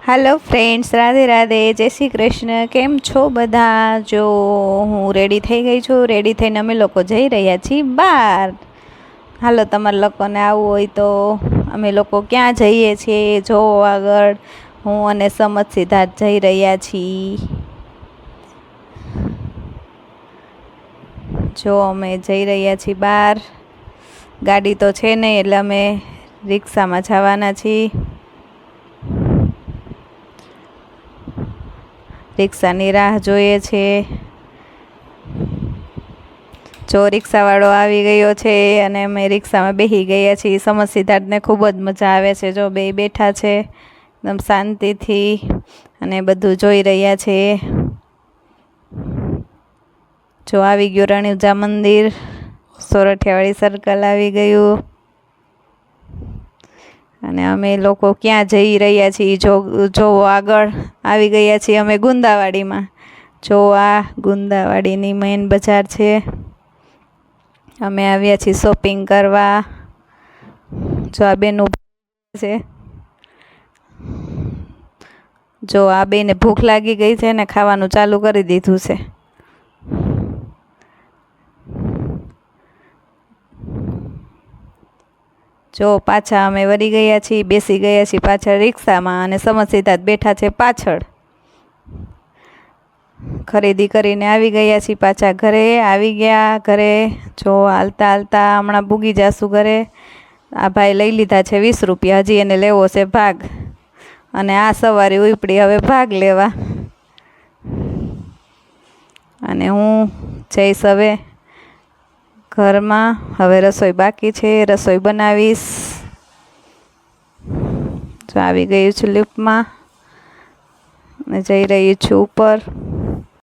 Hello friends, Radhe Radhe, जय श्री कृष्ण। केम छो बधा? जो हूँ रेडी थई गई छूँ। रेडी थईने अमे लोको जई रह्या छीए बार। हालो तमारे लोकोने आववुं होय तो अमे लोको क्यां जईए छीए जो आगळ हूँ अने समज सिद्धार्थ जई रह्या छीए। जो अमे जई रह्या छीए बार। गाड़ी तो छे नहीं एटले अमे रिक्शामां जवाना छीए। रिक्शानी राह जोईए छे। जो रिक्शावाळो आवी गयो छे अने अमे रिक्शामां बेही गया छीए। समज सिद्धार्थने खूब ज मजा आवे छे। जो बे बैठा छे एकदम शांतिथी अने बधुं जोई रह्या छे। जो आवी गयो रણુજા मंदिर, सोरठियावाड़ी सर्कल आवी गयुं अने अमे लोको क्यां जई रह्या छीए जो आगळ आवी गया छीए अमे गुंदावाड़ीमां। जो आ गुंदावाड़ीनी मेन बजार छे। अमे आव्या छीए शॉपिंग करवा। जो आ बेन ऊभा छे। जो आ बेने भूख लागी गई छे ने खावानुं चालू करी दीधुं छे। जो पाछा अमे वरी गया छीए, बेसी गया छीए पाछळ रिक्शामां अने समज सिद्धार्थ बैठा छे पाछळ। खरीदी करीने आवी गया छीए पाछा घरे। आवी गया घरे। जो हालता हालता हमणां पूगी जाशुं घरे। आ भाई लई लीधा छे 20 રૂપિયા। हजी एने लेवो छे भाग अने आ सवारी उपड़ी हवे भाग लेवा। अने हूँ जईश हवे घरमां। हवे रसोई बाकी छे, रसोई बनावीश। जो आवी गई छुं लिफ्टमां ने जई रही छुं ऊपर।